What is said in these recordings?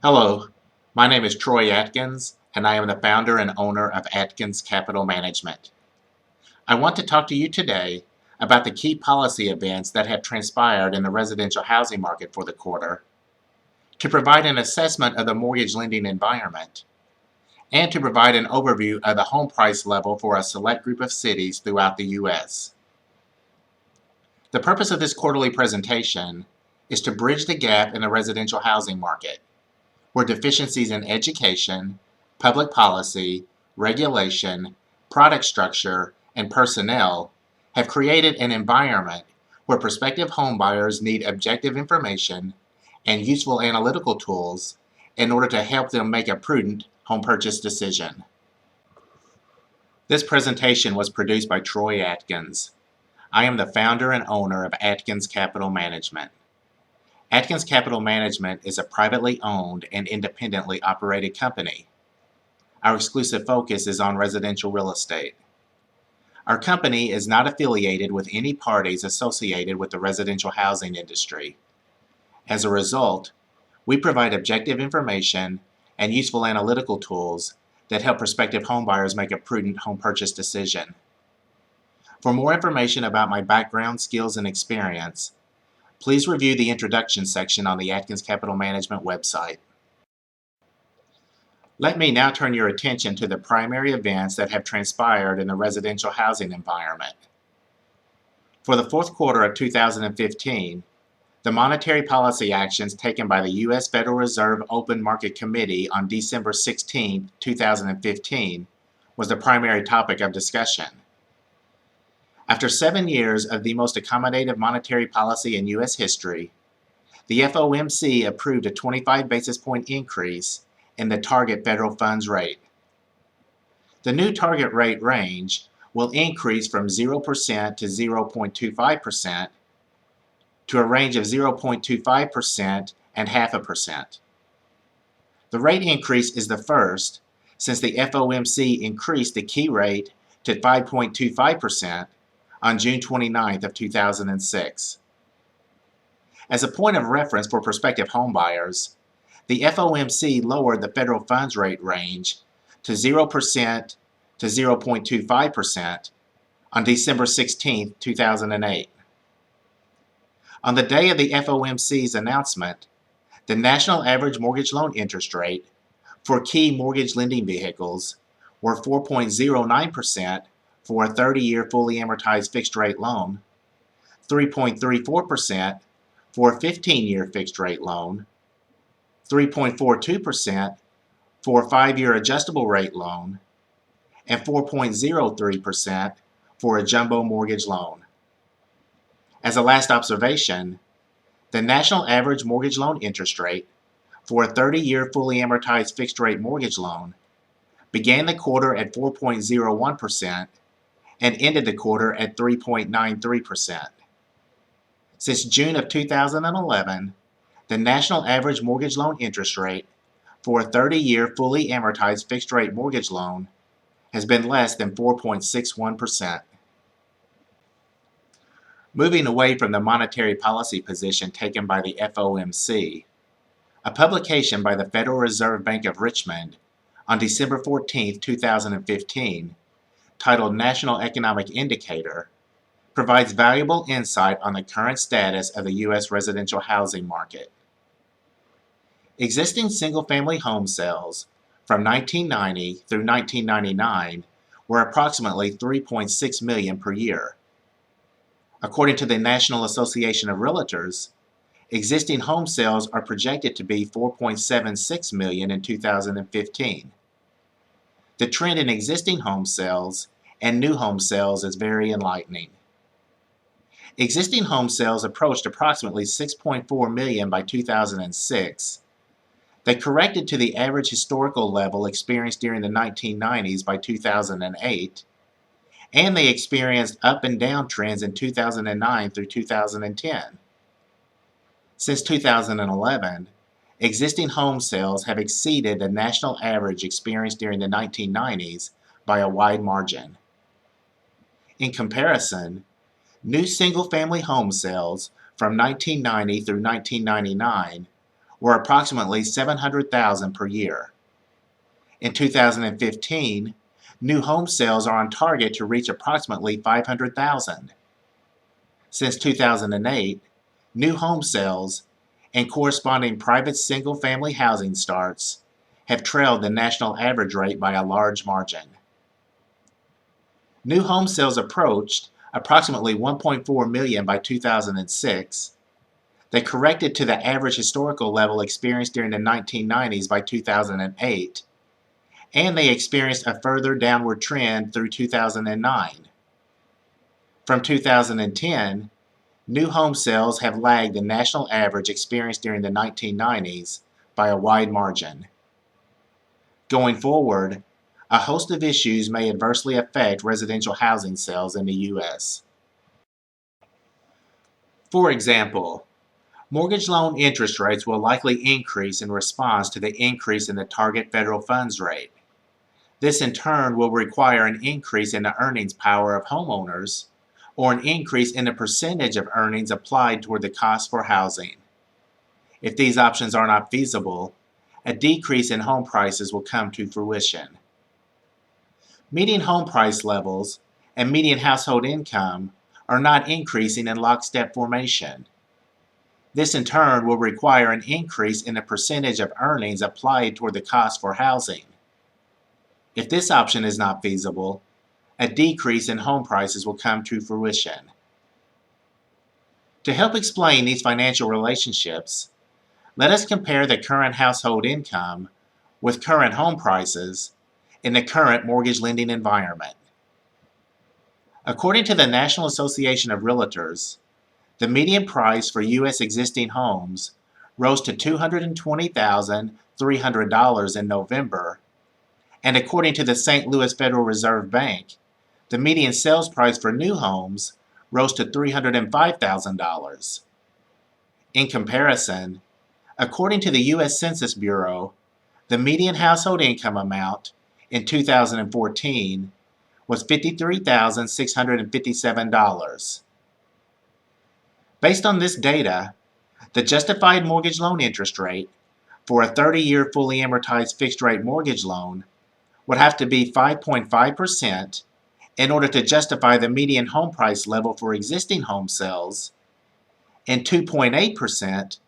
Hello, my name is Troy Adkins, and I am the founder and owner of Adkins Capital Management. I want to talk to you today about the key policy events that have transpired in the residential housing market for the quarter, to provide an assessment of the mortgage lending environment, and to provide an overview of the home price level for a select group of cities throughout the U.S. The purpose of this quarterly presentation is to bridge the gap in the residential housing market, where deficiencies in education, public policy, regulation, product structure, and personnel have created an environment where prospective homebuyers need objective information and useful analytical tools in order to help them make a prudent home purchase decision. This presentation was produced by Troy Adkins. I am the founder and owner of Adkins Capital Management. Adkins Capital Management is a privately owned and independently operated company. Our exclusive focus is on residential real estate. Our company is not affiliated with any parties associated with the residential housing industry. As a result, we provide objective information and useful analytical tools that help prospective homebuyers make a prudent home purchase decision. For more information about my background, skills, and experience, please review the introduction section on the Adkins Capital Management website. Let me now turn your attention to the primary events that have transpired in the residential housing environment. For the fourth quarter of 2015, the monetary policy actions taken by the U.S. Federal Reserve Open Market Committee on December 16, 2015, was the primary topic of discussion. After 7 years of the most accommodative monetary policy in U.S. history, the FOMC approved a 25 basis point increase in the target federal funds rate. The new target rate range will increase from 0% to 0.25% to a range of 0.25% and 0.5%. The rate increase is the first since the FOMC increased the key rate to 5.25% on June 29th of 2006. As a point of reference for prospective homebuyers, the FOMC lowered the federal funds rate range to 0% to 0.25% on December 16, 2008. On the day of the FOMC's announcement, the national average mortgage loan interest rate for key mortgage lending vehicles were 4.09% for a 30-year fully amortized fixed-rate loan, 3.34% for a 15-year fixed-rate loan, 3.42% for a 5-year adjustable-rate loan, and 4.03% for a jumbo mortgage loan. As a last observation, the national average mortgage loan interest rate for a 30-year fully amortized fixed-rate mortgage loan began the quarter at 4.01% and ended the quarter at 3.93%. Since June of 2011, the national average mortgage loan interest rate for a 30-year fully amortized fixed-rate mortgage loan has been less than 4.61%. Moving away from the monetary policy position taken by the FOMC, a publication by the Federal Reserve Bank of Richmond on December 14, 2015, titled National Economic Indicator, provides valuable insight on the current status of the U.S. residential housing market. Existing single-family home sales from 1990 through 1999 were approximately 3.6 million per year. According to the National Association of Realtors, existing home sales are projected to be 4.76 million in 2015. The trend in existing home sales and new home sales is very enlightening. Existing home sales approached approximately 6.4 million by 2006. They corrected to the average historical level experienced during the 1990s by 2008, and they experienced up and down trends in 2009 through 2010. Since 2011, existing home sales have exceeded the national average experienced during the 1990s by a wide margin. In comparison, new single-family home sales from 1990 through 1999 or approximately 700,000 per year. In 2015, new home sales are on target to reach approximately 500,000. Since 2008, new home sales and corresponding private single-family housing starts have trailed the national average rate by a large margin. New home sales approached approximately 1.4 million by 2006. They corrected to the average historical level experienced during the 1990s by 2008, and they experienced a further downward trend through 2009. From 2010, new home sales have lagged the national average experienced during the 1990s by a wide margin. Going forward, a host of issues may adversely affect residential housing sales in the U.S. For example, mortgage loan interest rates will likely increase in response to the increase in the target federal funds rate. This in turn will require an increase in the earnings power of homeowners, or an increase in the percentage of earnings applied toward the cost for housing. If these options are not feasible, a decrease in home prices will come to fruition. Median home price levels and median household income are not increasing in lockstep formation. This in turn will require an increase in the percentage of earnings applied toward the cost for housing. If this option is not feasible, a decrease in home prices will come to fruition. To help explain these financial relationships, let us compare the current household income with current home prices in the current mortgage lending environment. According to the National Association of Realtors, the median price for U.S. existing homes rose to $220,300 in November, and according to the St. Louis Federal Reserve Bank, the median sales price for new homes rose to $305,000. In comparison, according to the U.S. Census Bureau, the median household income amount in 2014 was $53,657. Based on this data, the justified mortgage loan interest rate for a 30-year fully amortized fixed-rate mortgage loan would have to be 5.5% in order to justify the median home price level for existing home sales, and 2.8%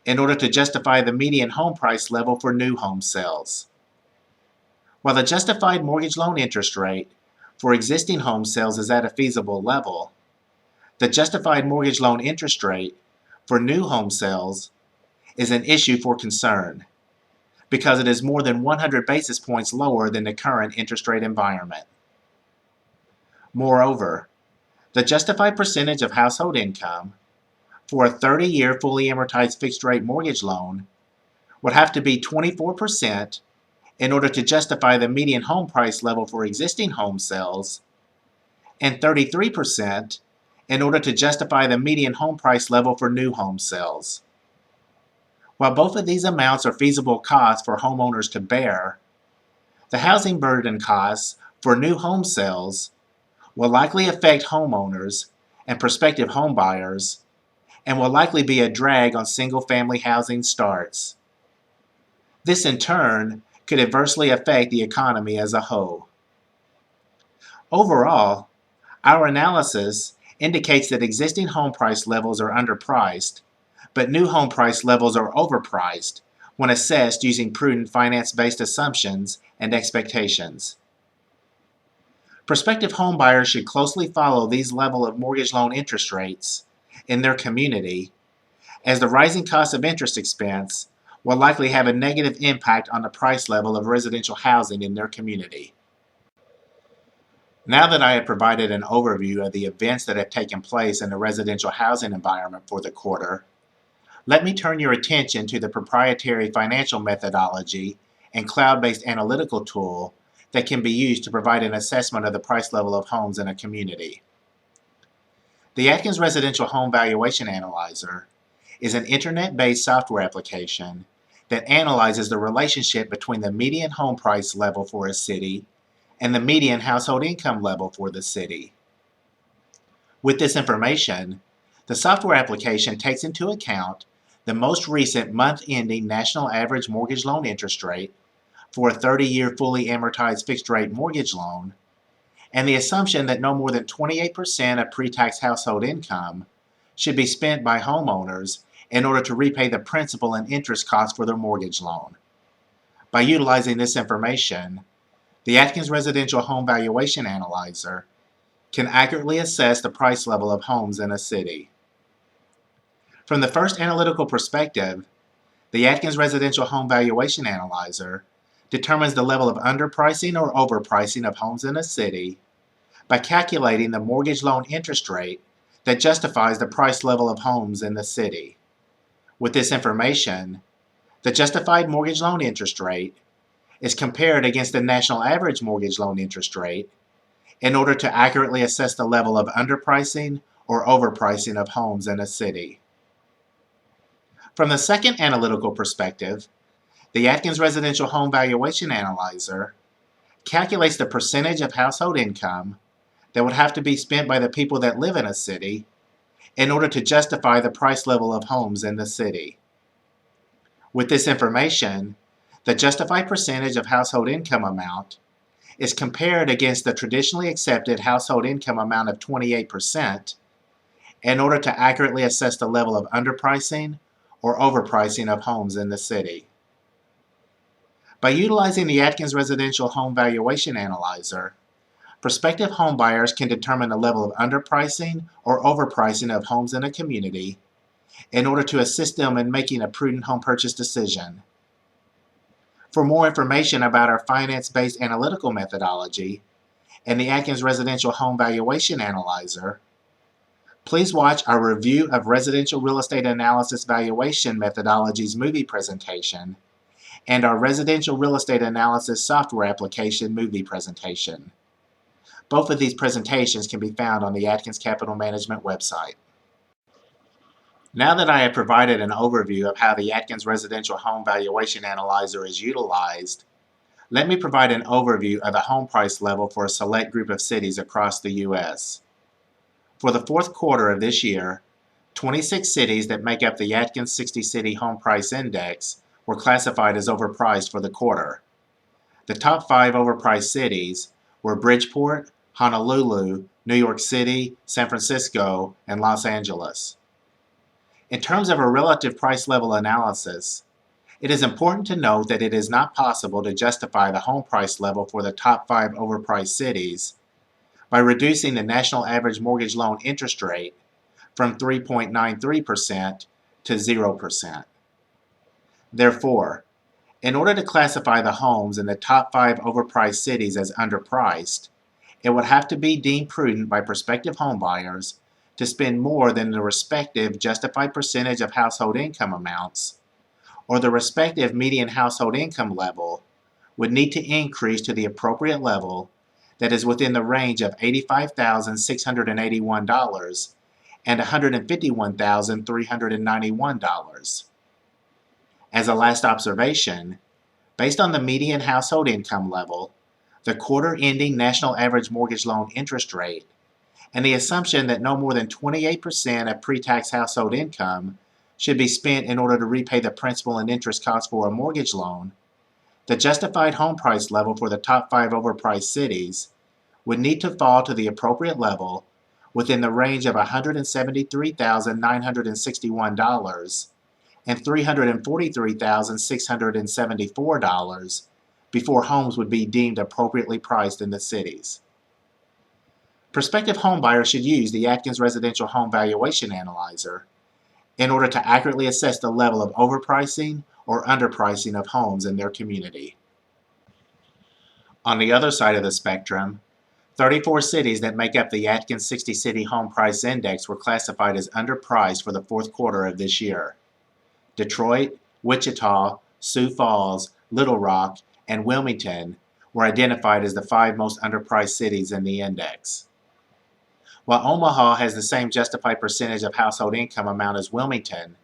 in order to justify the median home price level for new home sales. While the justified mortgage loan interest rate for existing home sales is at a feasible level, the justified mortgage loan interest rate for new home sales is an issue for concern because it is more than 100 basis points lower than the current interest rate environment. Moreover, the justified percentage of household income for a 30-year fully amortized fixed-rate mortgage loan would have to be 24% in order to justify the median home price level for existing home sales, and 33% in order to justify the median home price level for new home sales. While both of these amounts are feasible costs for homeowners to bear, the housing burden costs for new home sales will likely affect homeowners and prospective homebuyers and will likely be a drag on single-family housing starts. This in turn could adversely affect the economy as a whole. Overall, our analysis indicates that existing home price levels are underpriced, but new home price levels are overpriced when assessed using prudent finance-based assumptions and expectations. Prospective homebuyers should closely follow these levels of mortgage loan interest rates in their community, as the rising cost of interest expense will likely have a negative impact on the price level of residential housing in their community. Now that I have provided an overview of the events that have taken place in the residential housing environment for the quarter, let me turn your attention to the proprietary financial methodology and cloud-based analytical tool that can be used to provide an assessment of the price level of homes in a community. The Adkins Residential Home Valuation Analyzer is an internet-based software application that analyzes the relationship between the median home price level for a city and the median household income level for the city. With this information, the software application takes into account the most recent month-ending national average mortgage loan interest rate for a 30-year fully amortized fixed-rate mortgage loan, and the assumption that no more than 28% of pre-tax household income should be spent by homeowners in order to repay the principal and interest costs for their mortgage loan. By utilizing this information, the Adkins Residential Home Valuation Analyzer can accurately assess the price level of homes in a city. From the first analytical perspective, the Adkins Residential Home Valuation Analyzer determines the level of underpricing or overpricing of homes in a city by calculating the mortgage loan interest rate that justifies the price level of homes in the city. With this information, the justified mortgage loan interest rate is compared against the national average mortgage loan interest rate in order to accurately assess the level of underpricing or overpricing of homes in a city. From the second analytical perspective, the Adkins Residential Home Valuation Analyzer calculates the percentage of household income that would have to be spent by the people that live in a city in order to justify the price level of homes in the city. With this information, the justified percentage of household income amount is compared against the traditionally accepted household income amount of 28% in order to accurately assess the level of underpricing or overpricing of homes in the city. By utilizing the Adkins Residential Home Valuation Analyzer, prospective home buyers can determine the level of underpricing or overpricing of homes in a community in order to assist them in making a prudent home purchase decision. For more information about our finance-based analytical methodology and the Adkins Residential Home Valuation Analyzer, please watch our Review of Residential Real Estate Analysis Valuation Methodologies movie presentation and our Residential Real Estate Analysis Software Application movie presentation. Both of these presentations can be found on the Adkins Capital Management website. Now that I have provided an overview of how the Adkins Residential Home Valuation Analyzer is utilized, let me provide an overview of the home price level for a select group of cities across the U.S. For the fourth quarter of this year, 26 cities that make up the Adkins 60 City Home Price Index were classified as overpriced for the quarter. The top 5 overpriced cities were Bridgeport, Honolulu, New York City, San Francisco, and Los Angeles. In terms of a relative price level analysis, it is important to note that it is not possible to justify the home price level for the top 5 overpriced cities by reducing the national average mortgage loan interest rate from 3.93% to 0%. Therefore, in order to classify the homes in the top 5 overpriced cities as underpriced, it would have to be deemed prudent by prospective homebuyers to spend more than the respective justified percentage of household income amounts, or the respective median household income level would need to increase to the appropriate level that is within the range of $85,681 and $151,391. As a last observation, based on the median household income level, the quarter-ending national average mortgage loan interest rate, and the assumption that no more than 28% of pre-tax household income should be spent in order to repay the principal and interest costs for a mortgage loan, the justified home price level for the top 5 overpriced cities would need to fall to the appropriate level within the range of $173,961 and $343,674 before homes would be deemed appropriately priced in the cities. Prospective homebuyers should use the Adkins Residential Home Valuation Analyzer in order to accurately assess the level of overpricing or underpricing of homes in their community. On the other side of the spectrum, 34 cities that make up the Adkins 60 City Home Price Index were classified as underpriced for the fourth quarter of this year. Detroit, Wichita, Sioux Falls, Little Rock, and Wilmington were identified as the 5 most underpriced cities in the index. While Omaha has the same justified percentage of household income amount as Wilmington,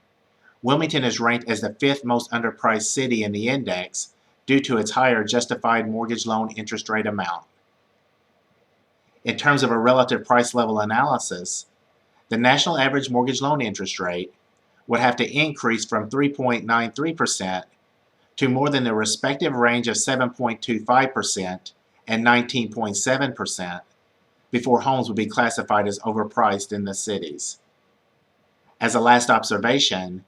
Wilmington is ranked as the 5th most underpriced city in the index due to its higher justified mortgage loan interest rate amount. In terms of a relative price level analysis, the national average mortgage loan interest rate would have to increase from 3.93% to more than the respective range of 7.25% and 19.7% before homes would be classified as overpriced in the cities. As a last observation,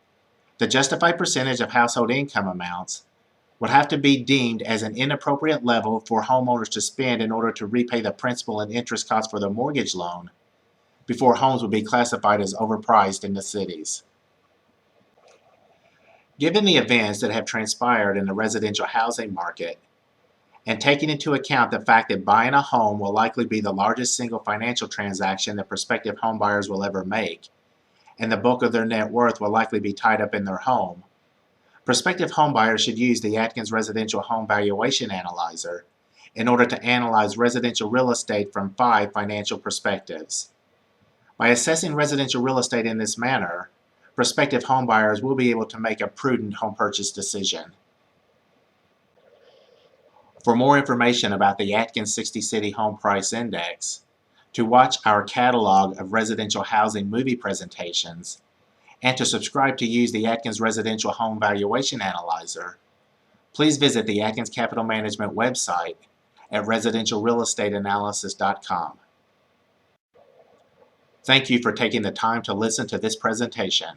the justified percentage of household income amounts would have to be deemed as an inappropriate level for homeowners to spend in order to repay the principal and interest costs for their mortgage loan before homes would be classified as overpriced in the cities. Given the events that have transpired in the residential housing market, and taking into account the fact that buying a home will likely be the largest single financial transaction that prospective homebuyers will ever make, and the bulk of their net worth will likely be tied up in their home, prospective homebuyers should use the Adkins Residential Home Valuation Analyzer in order to analyze residential real estate from 5 financial perspectives. By assessing residential real estate in this manner, prospective homebuyers will be able to make a prudent home purchase decision. For more information about the Adkins 60 City Home Price Index, to watch our catalog of residential housing movie presentations, and to subscribe to use the Adkins Residential Home Valuation Analyzer, please visit the Adkins Capital Management website at residentialrealestateanalysis.com. Thank you for taking the time to listen to this presentation.